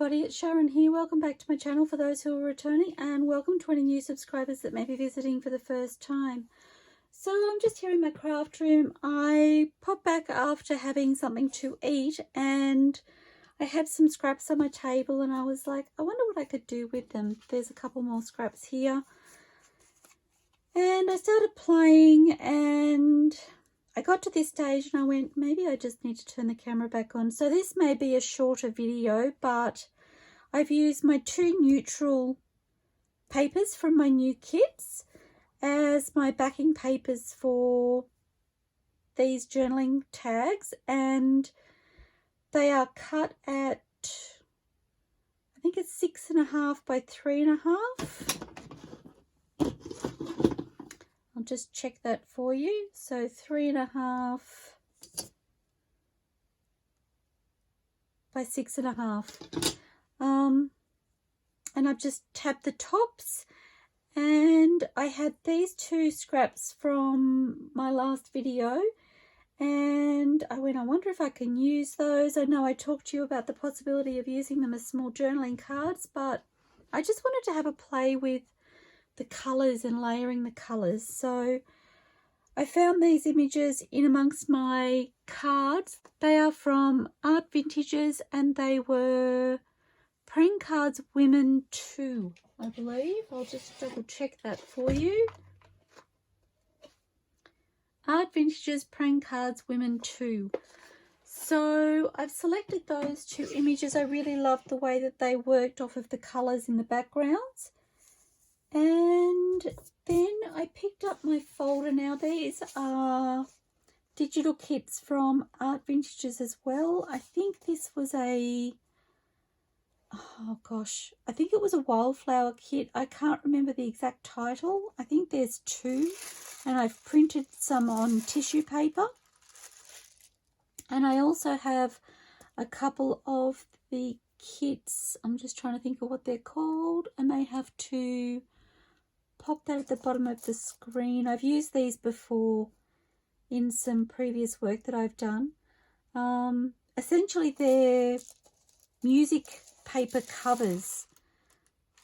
everybody, it's Sharon here. Welcome back to my channel for those who are returning, and welcome to any new subscribers that may be visiting for the first time. So I'm just here in my craft room. I popped back after having something to eat, and I had some scraps on my table, and I was like, I wonder what I could do with them. There's a couple more scraps here. And I started playing, and I got to this stage and I went, maybe I just need to turn the camera back on. So this may be a shorter video, but I've used my two neutral papers from my new kits as my backing papers for these journaling tags, and they are cut at, I think it's 6.5 by 3.5. I'll just check that for you. So 3.5 by 6.5. And I've just tabbed the tops, and I had these two scraps from my last video, and I went, I wonder if I can use those. I know I talked to you about the possibility of using them as small journaling cards, but I just wanted to have a play with the colours and layering the colours. So I found these images in amongst my cards. They are from ArtVintages, and they were Praying Cards Women 2, I believe. I'll just double check that for you. ArtVintages Praying Cards Women 2. So I've selected those two images. I really loved the way that they worked off of the colours in the backgrounds. And then I picked up my folder. Now these are digital kits from ArtVintages as well. I think this was a, oh gosh, I think it was a wildflower kit. I can't remember the exact title. I think there's two, and I've printed some on tissue paper. And I also have a couple of the kits. I'm just trying to think of what they're called. I may have to pop that at the bottom of the screen. I've used these before in some previous work that I've done. Essentially they're music paper covers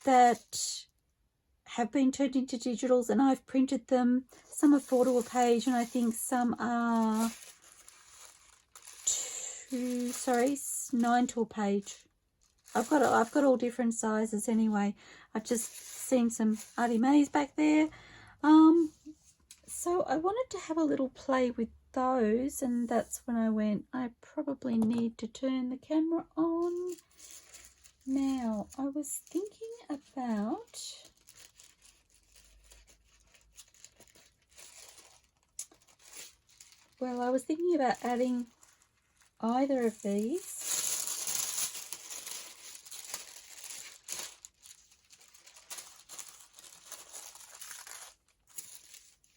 that have been turned into digitals, and I've printed them. Some are 4 to a page, and I think some are 9 to a page. I've got all different sizes anyway. I've just seen some ARTYmaze back there. So I wanted to have a little play with those, and that's when I went, I probably need to turn the camera on. Now, I was thinking about adding either of these.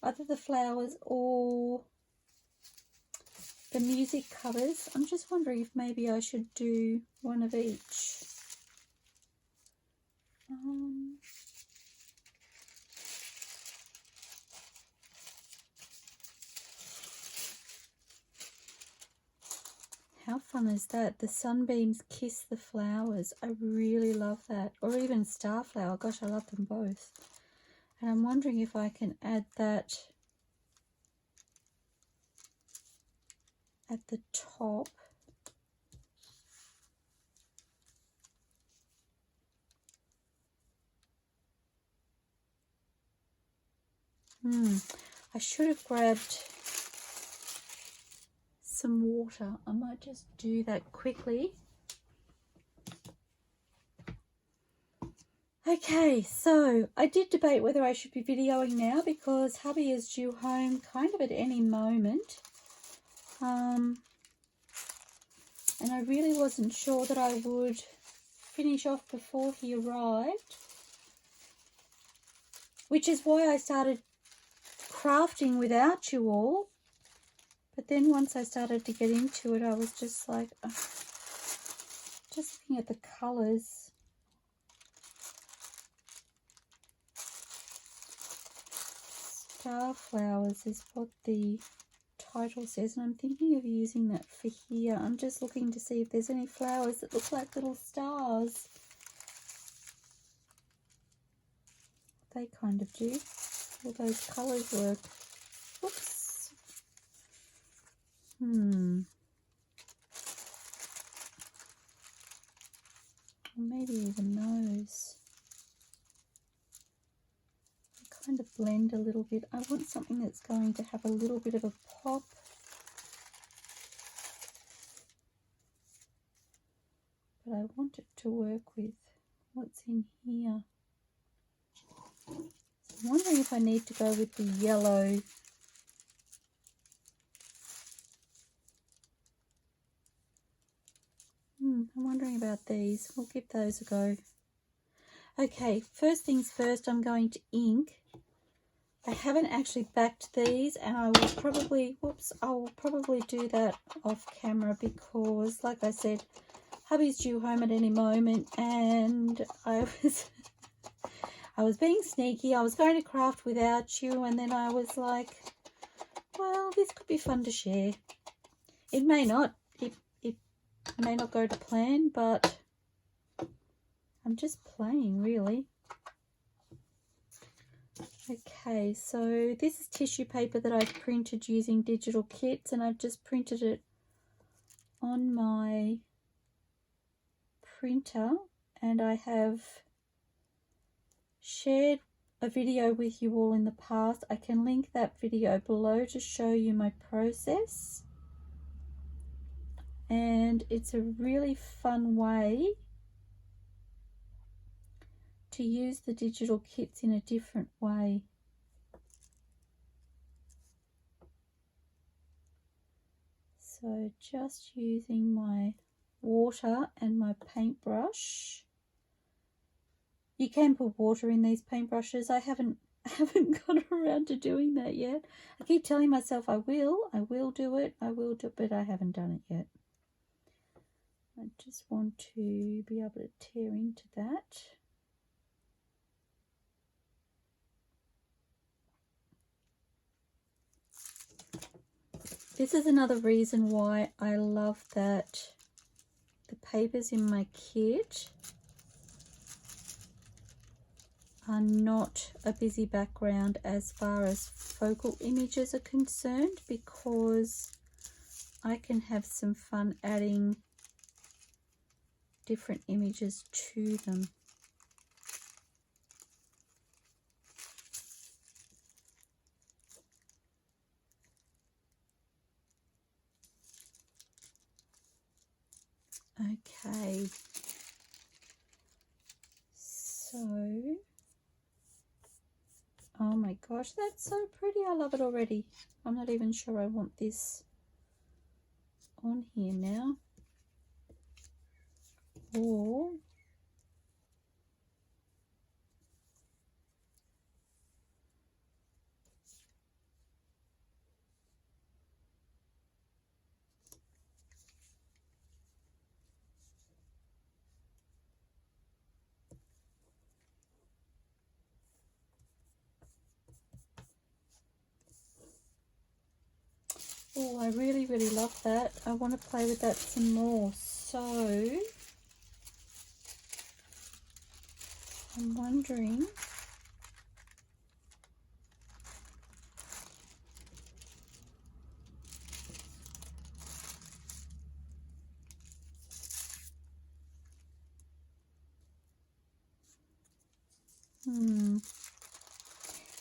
Either the flowers or the music covers. I'm just wondering if maybe I should do one of each. How fun is that? The sunbeams kiss the flowers. I really love that. Or even starflower. Gosh, I love them both. And I'm wondering if I can add that at the top. I should have grabbed some water. I might just do that quickly. Okay, so I did debate whether I should be videoing now because hubby is due home kind of at any moment. And I really wasn't sure that I would finish off before he arrived, which is why I started crafting without you all. But then once I started to get into it, I was just like, just looking at the colours. Starflowers is what the title says, and I'm thinking of using that for here. I'm just looking to see if there's any flowers that look like little stars. They kind of do. All those colours work. Oops. Maybe even those. They kind of blend a little bit. I want something that's going to have a little bit of a pop. But I want it to work with what's in here. So I'm wondering if I need to go with the yellow. I'm wondering about these. We'll give those a go. Okay, first things first, I'm going to ink. I haven't actually backed these, and I will probably, I'll probably do that off camera because, like I said, hubby's due home at any moment, and I was being sneaky. I was going to craft without you, and then I was like, well, this could be fun to share. It may not. It may not go to plan, but I'm just playing, really. Okay, so this is tissue paper that I've printed using digital kits, and I've just printed it on my printer, and I have shared a video with you all in the past. I can link that video below to show you my process, and it's a really fun way to use the digital kits in a different way. So just using my water and my paintbrush. You can put water in these paintbrushes. I haven't got around to doing that yet. I keep telling myself I will do it, but I haven't done it yet. I just want to be able to tear into that. This is another reason why I love that the papers in my kit are not a busy background as far as focal images are concerned, because I can have some fun adding different images to them. Okay, so, oh my gosh, that's so pretty. I love it already. I'm not even sure I want this on here now. Or oh, I really, really love that. I want to play with that some more. So I'm wondering,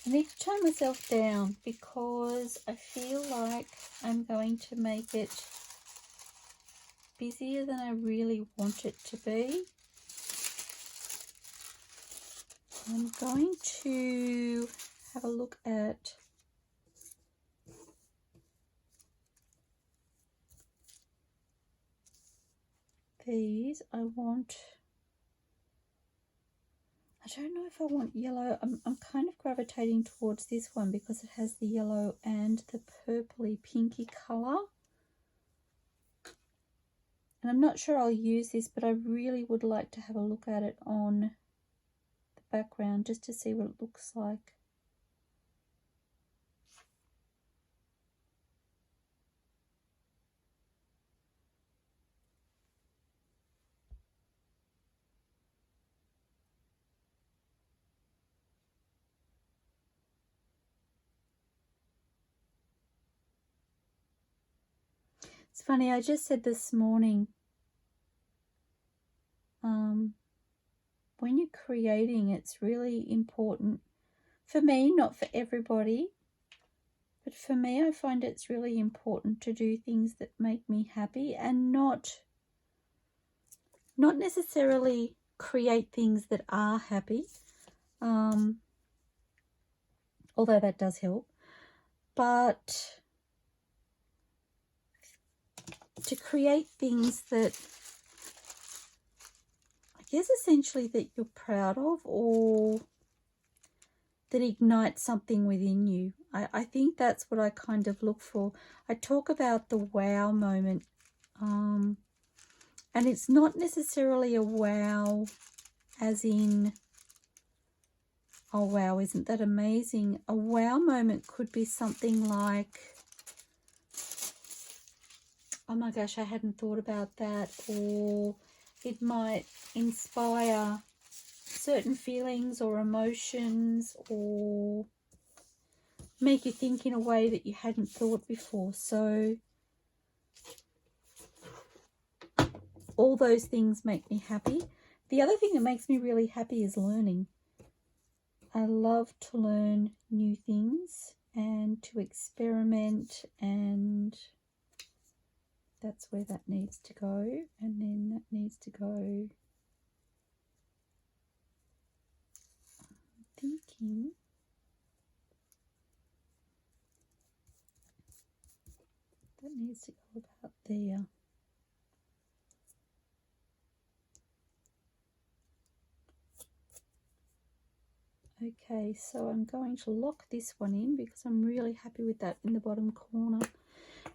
I need to tone myself down because I feel like I'm going to make it busier than I really want it to be. I'm going to have a look at these. I don't know if I want yellow. I'm kind of gravitating towards this one because it has the yellow and the purpley pinky colour. And I'm not sure I'll use this, but I really would like to have a look at it on the background just to see what it looks like. funny, I just said this morning, when you're creating, it's really important. For me, not for everybody, but for me, I find it's really important to do things that make me happy and not necessarily create things that are happy, although that does help, but to create things that, I guess, essentially that you're proud of or that ignite something within you. I think that's what I kind of look for. I talk about the wow moment, and it's not necessarily a wow as in, oh wow, isn't that amazing? A wow moment could be something like, oh my gosh, I hadn't thought about that, or it might inspire certain feelings or emotions or make you think in a way that you hadn't thought before. So all those things make me happy. The other thing that makes me really happy is learning. I love to learn new things and to experiment, and that's where that needs to go, and then that needs to go, I'm thinking, that needs to go about there. Okay, so I'm going to lock this one in because I'm really happy with that in the bottom corner.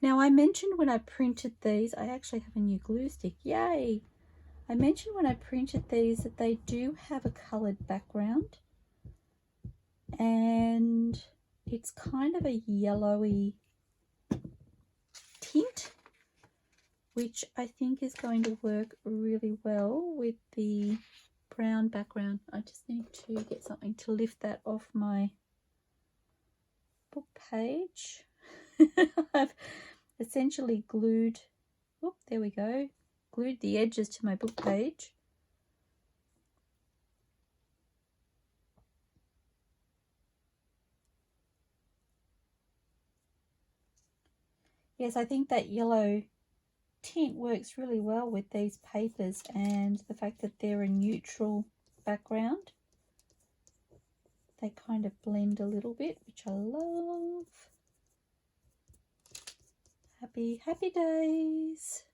Now, I mentioned when I printed these, I actually have a new glue stick, yay! I mentioned when I printed these that they do have a coloured background, and it's kind of a yellowy tint, which I think is going to work really well with the brown background. I just need to get something to lift that off my book page. I've essentially glued, oh, there we go, glued the edges to my book page. Yes, I think that yellow tint works really well with these papers, and the fact that they're a neutral background, they kind of blend a little bit, which I love. Happy, happy days.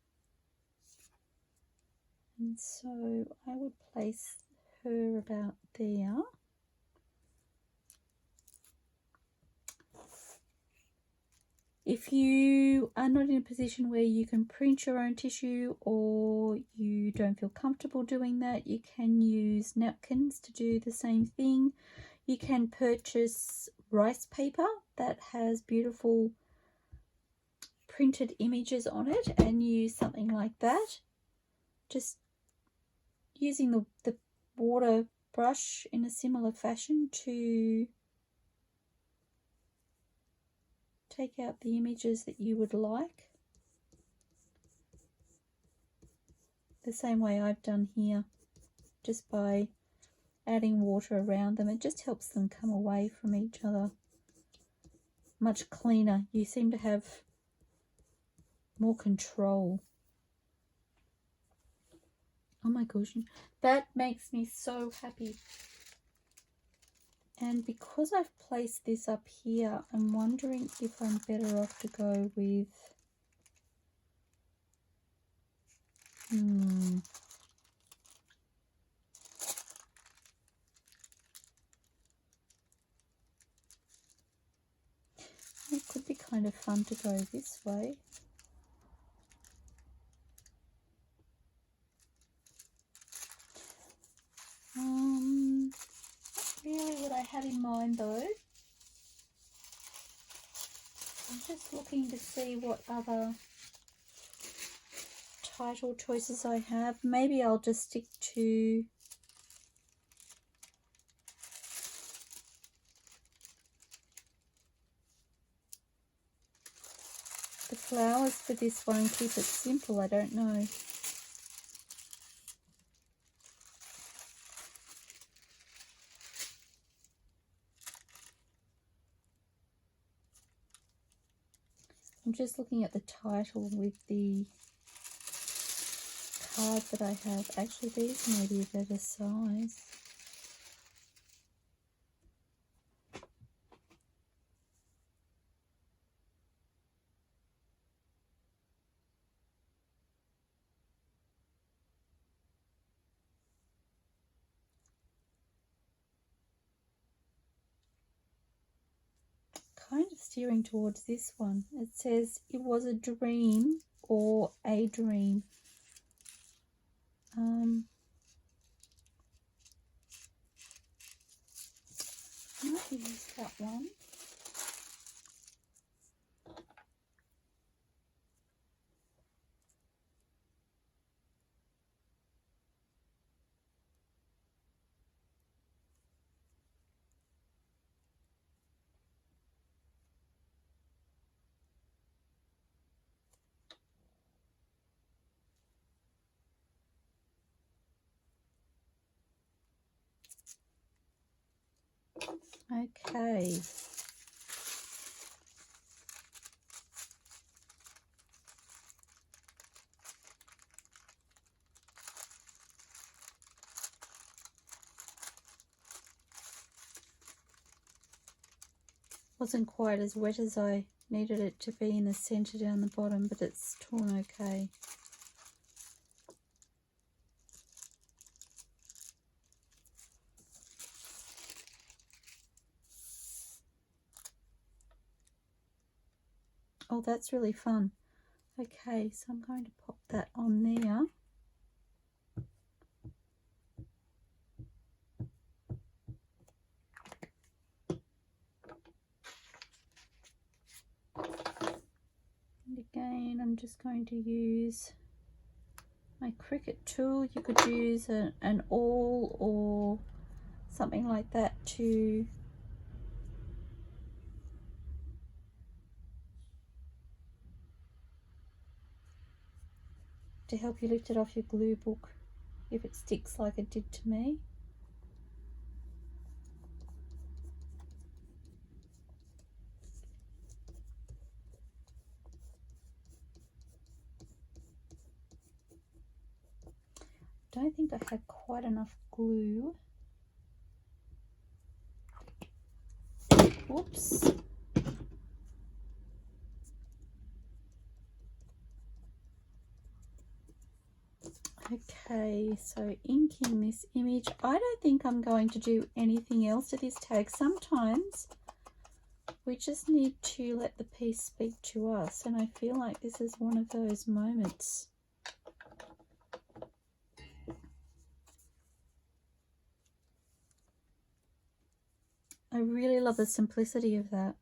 And so I would place her about there. If you are not in a position where you can print your own tissue, or you don't feel comfortable doing that, you can use napkins to do the same thing. You can purchase rice paper that has beautiful printed images on it and use something like that. Just using the water brush in a similar fashion to take out the images that you would like, the same way I've done here, just by adding water around them. It just helps them come away from each other much cleaner. You seem to have more control. Oh my gosh, that makes me so happy. And because I've placed this up here, I'm wondering if I'm better off to go with it could be kind of fun to go this way. Not really what I had in mind though. I'm just looking to see what other title choices I have. Maybe I'll just stick to the flowers for this one and keep it simple. I don't know. I'm just looking at the title with the card that I have. Actually, these may be a better size. Kind of steering towards this one. It says it was a dream or a dream. I might use that one. Okay. Wasn't quite as wet as I needed it to be in the centre down the bottom, but it's torn okay. Oh, that's really fun. Okay, so I'm going to pop that on there. And again, I'm just going to use my Cricut tool. You could use an awl or something like that to help you lift it off your glue book if it sticks like it did to me. Don't think I have quite enough glue. Whoops. Okay, so inking this image. I don't think I'm going to do anything else to this tag. Sometimes we just need to let the piece speak to us, and I feel like this is one of those moments. I really love the simplicity of that.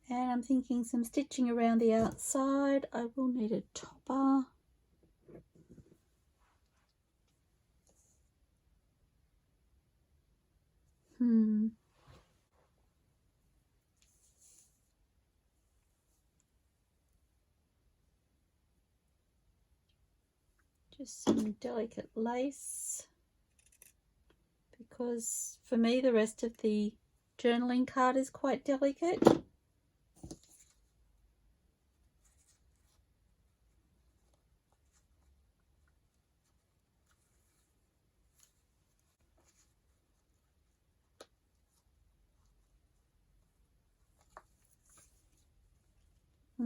And I'm thinking some stitching around the outside. I will need a topper. Just some delicate lace, because for me the rest of the journaling card is quite delicate.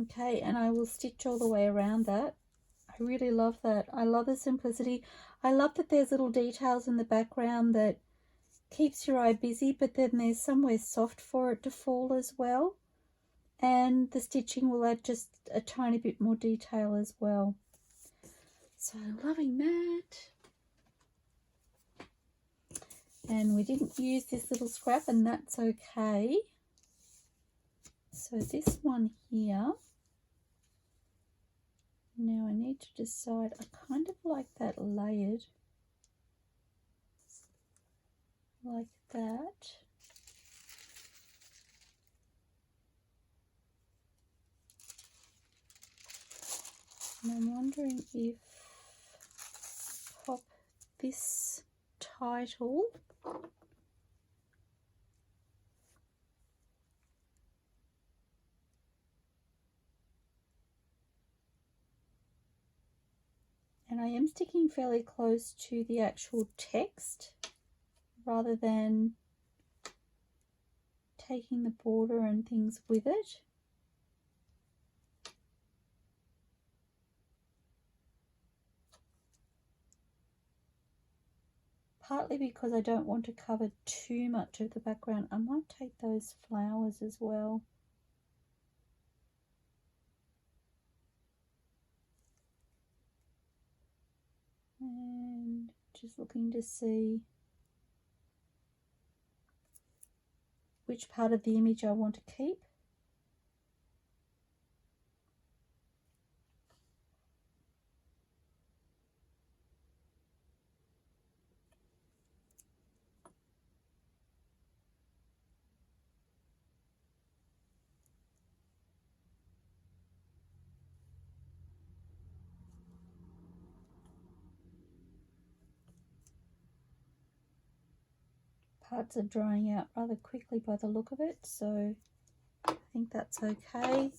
Okay, and I will stitch all the way around that. I really love that. I love the simplicity. I love that there's little details in the background that keeps your eye busy, but then there's somewhere soft for it to fall as well. And the stitching will add just a tiny bit more detail as well. So loving that. And we didn't use this little scrap, and that's okay. So this one here, now I need to decide, I kind of like that layered, like that. And I'm wondering if pop this title and I am sticking fairly close to the actual text rather than taking the border and things with it. Partly because I don't want to cover too much of the background. I might take those flowers as well. And just looking to see which part of the image I want to keep. Parts are drying out rather quickly by the look of it, so I think that's okay.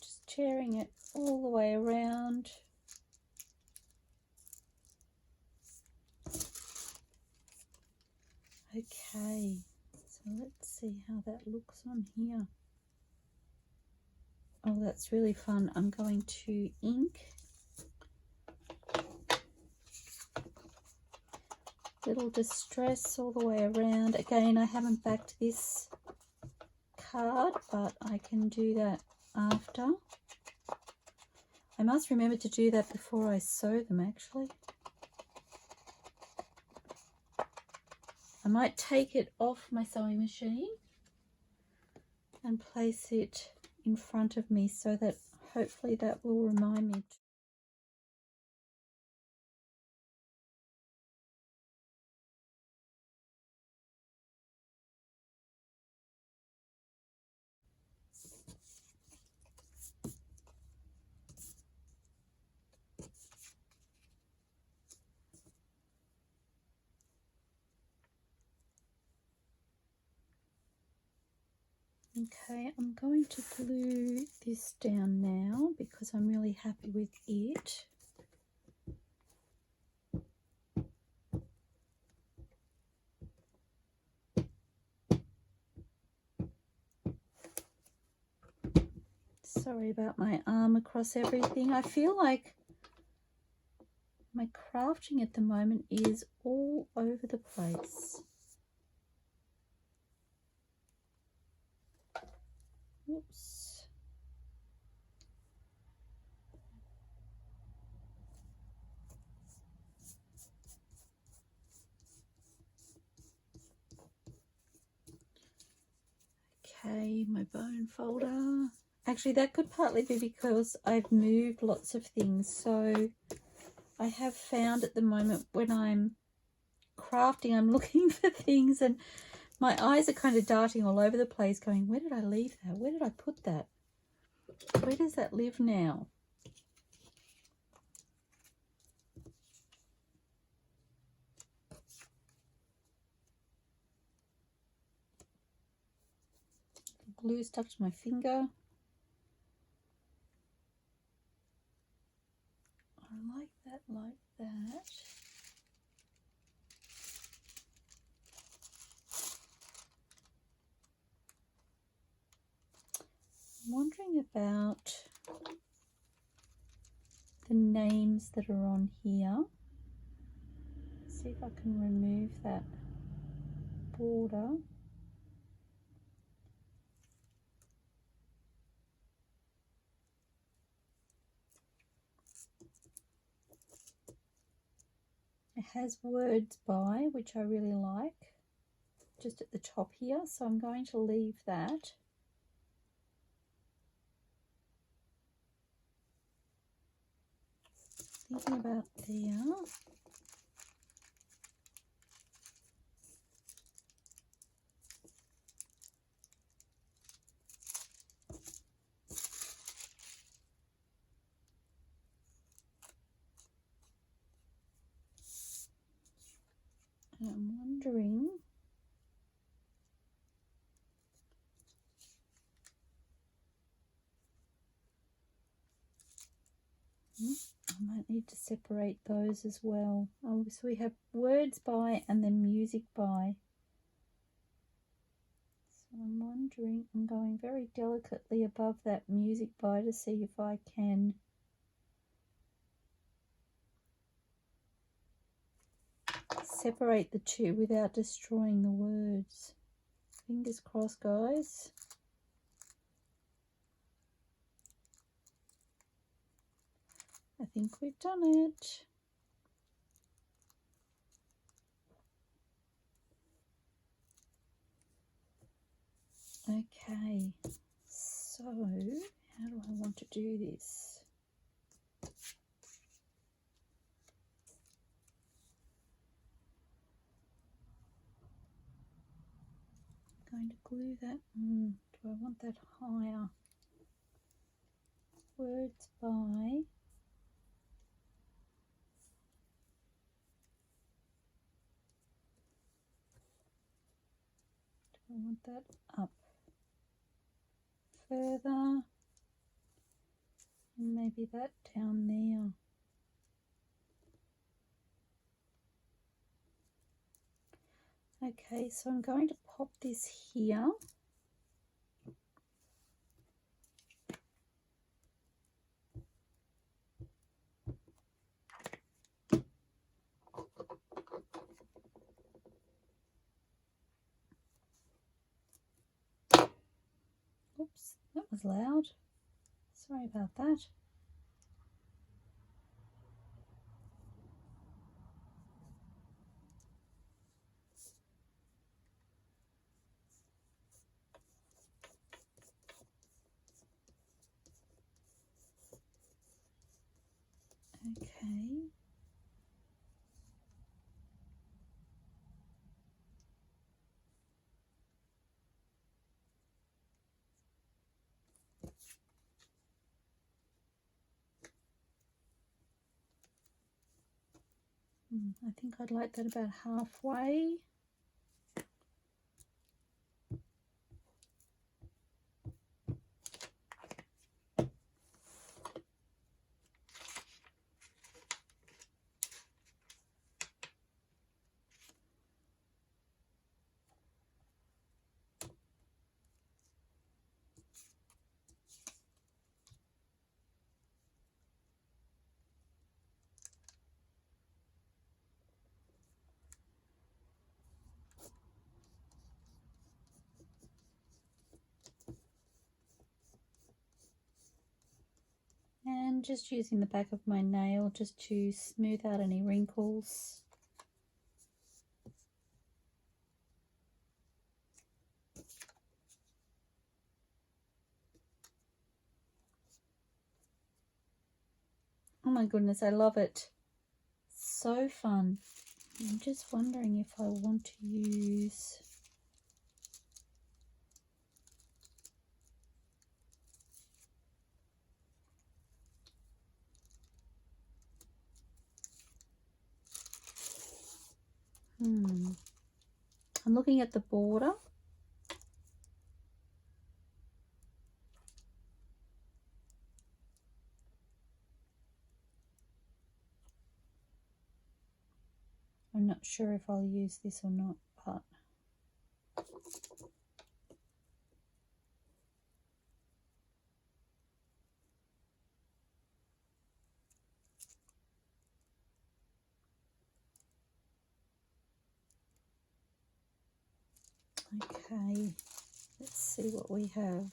Just tearing it all the way around. Okay, so let's see how that looks on here. Oh, that's really fun. I'm going to ink. Little distress all the way around. Again, I haven't backed this card, but I can do that after. I must remember to do that before I sew them, actually. I might take it off my sewing machine and place it in front of me so that hopefully that will remind me. Okay, I'm going to glue this down now because I'm really happy with it. Sorry about my arm across everything. I feel like my crafting at the moment is all over the place. Oops. Okay, my bone folder. Actually, that could partly be because I've moved lots of things. So I have found at the moment when I'm crafting, I'm looking for things and my eyes are kind of darting all over the place going, where did I leave that? Where did I put that? Where does that live now? glue stuck to my finger. I like that, like that. I'm wondering about the names that are on here. See if I can remove that border. It has words by, which I really like, just at the top here, so I'm going to leave that. Thinking about there. And I'm wondering I might need to separate those as well. Oh, so we have words by and then music by. So I'm wondering, I'm going very delicately above that music by to see if I can separate the two without destroying the words. Fingers crossed, guys. I think we've done it. Okay, so how do I want to do this? I'm going to glue that. Do I want that higher? Words by. Do I want that up further? And maybe that down there. Okay, so I'm going to pop this here. Oops, that was loud. Sorry about that. Okay. I think I'd like that about halfway. And just using the back of my nail just to smooth out any wrinkles. Oh my goodness, I love it. So fun. I'm just wondering if I want to use I'm looking at the border. I'm not sure if I'll use this or not, but okay, let's see what we have.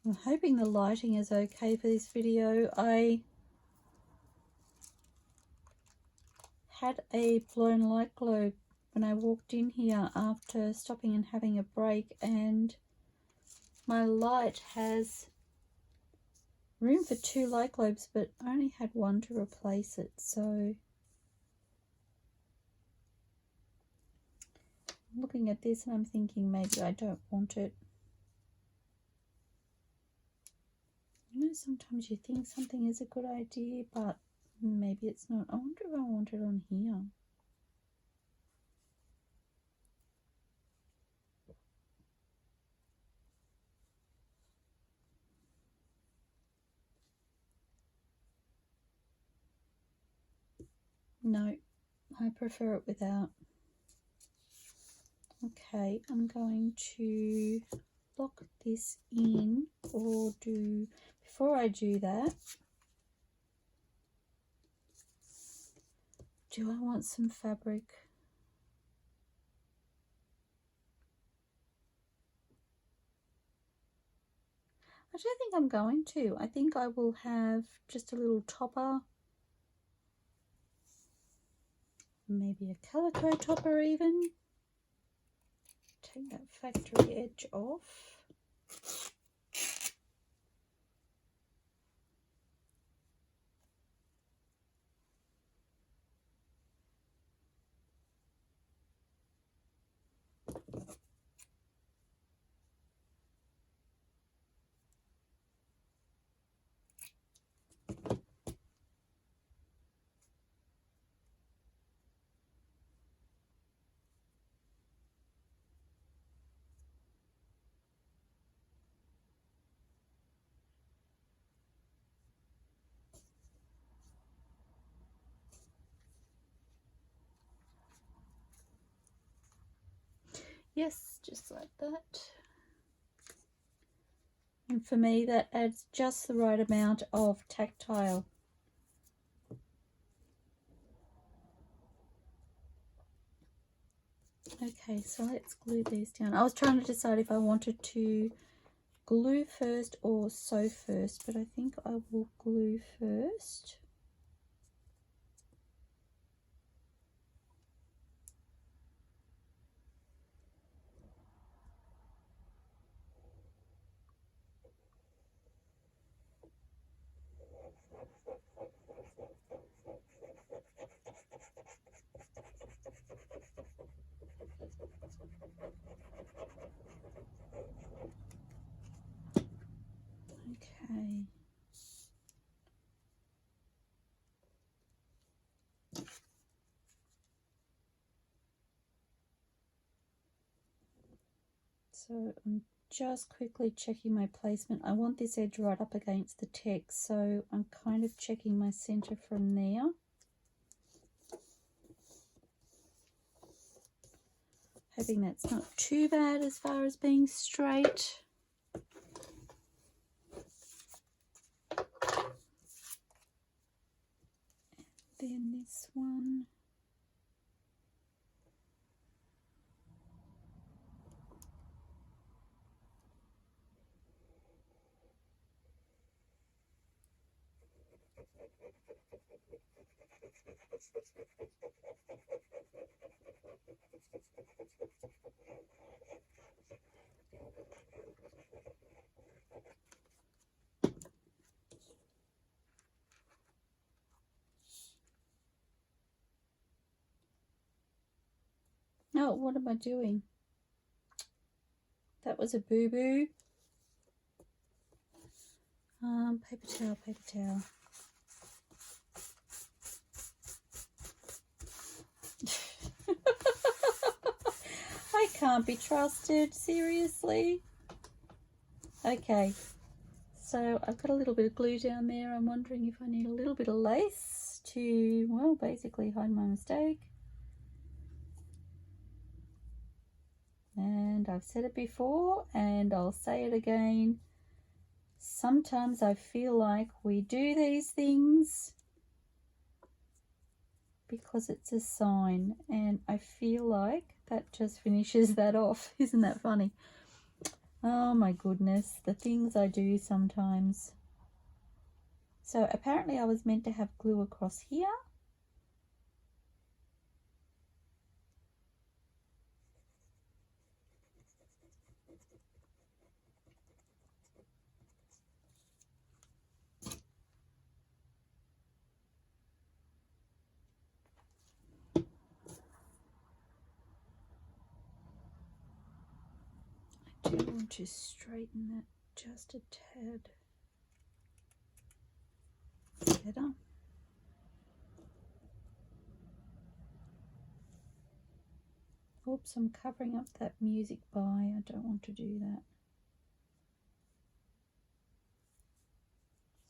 I'm hoping the lighting is okay for this video. I had a blown light globe when I walked in here after stopping and having a break, and my light has room for 2 light globes, but I only had one to replace it, so I'm looking at this and I'm thinking maybe I don't want it. You know, sometimes you think something is a good idea, but maybe it's not. I wonder if I want it on here. No, I prefer it without. Okay, I'm going to lock this in, or before I do that, do I want some fabric? I don't think I'm going to. I think I will have just a little topper, maybe a calico topper even. Take that factory edge off. Yes, just like that. And for me, that adds just the right amount of tactile. Okay, so let's glue these down. I was trying to decide if I wanted to glue first or sew first, but I think I will glue first. Okay. So I'm just quickly checking my placement. I want this edge right up against the text, so I'm kind of checking my center from there. Hoping that's not too bad as far as being straight. And then this one. No, what am I doing? That was a boo-boo. Paper towel, paper towel. can't be trusted, seriously. Okay, so I've got a little bit of glue down there. I'm wondering if I need a little bit of lace to, well, basically hide my mistake. And I've said it before and I'll say it again. Sometimes I feel like we do these things because it's a sign, and I feel like that just finishes that off. Isn't that funny? Oh my goodness, the things I do sometimes. So apparently I was meant to have glue across here. I do want to straighten that just a tad better. Oops, I'm covering up that music by. I don't want to do that.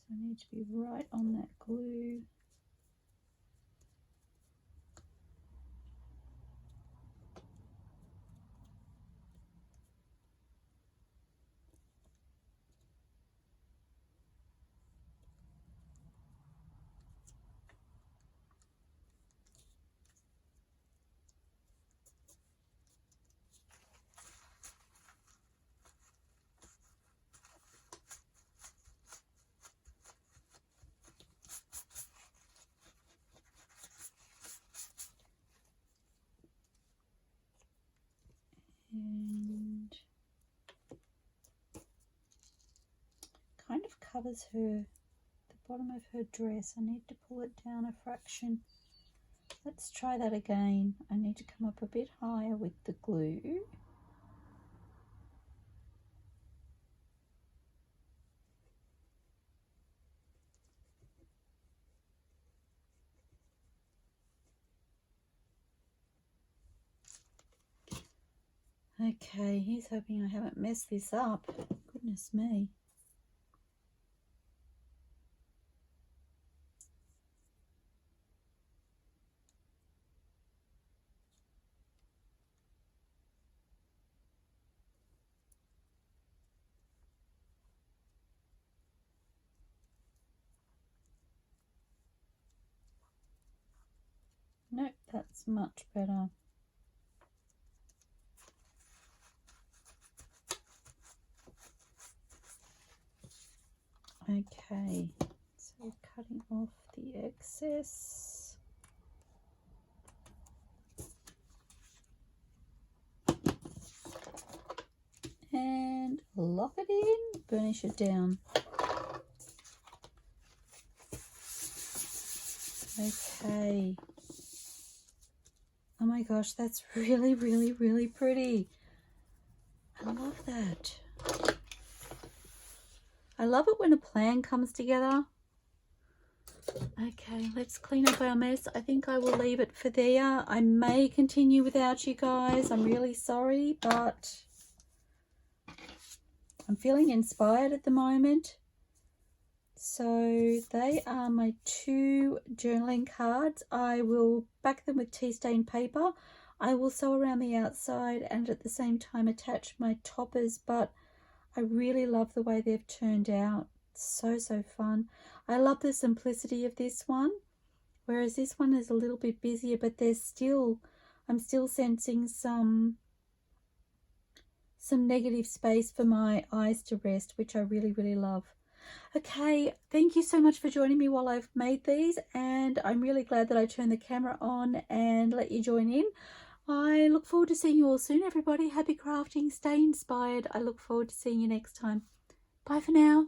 So I need to be right on that glue. And kind of covers her, the bottom of her dress. I need to pull it down a fraction. Let's try that again. I need to come up a bit higher with the glue. Okay, he's hoping I haven't messed this up. Goodness me. Nope, that's much better. Okay, so cutting off the excess. And lock it in, burnish it down. Okay. Oh my gosh, that's really, really, really pretty. I love that. I love it when a plan comes together. Okay, let's clean up our mess. I think I will leave it for there. I may continue without you guys. I'm really sorry, but I'm feeling inspired at the moment. So they are my 2 journaling cards. I will back them with tea stain paper. I will sew around the outside and at the same time attach my toppers, but I really love the way they've turned out. So fun. I love the simplicity of this one, whereas this one is a little bit busier, but there's still, I'm still sensing some negative space for my eyes to rest, which I really, really love. Okay, thank you so much for joining me while I've made these, and I'm really glad that I turned the camera on and let you join in. I look forward to seeing you all soon, everybody. Happy crafting, stay inspired. I look forward to seeing you next time. Bye for now.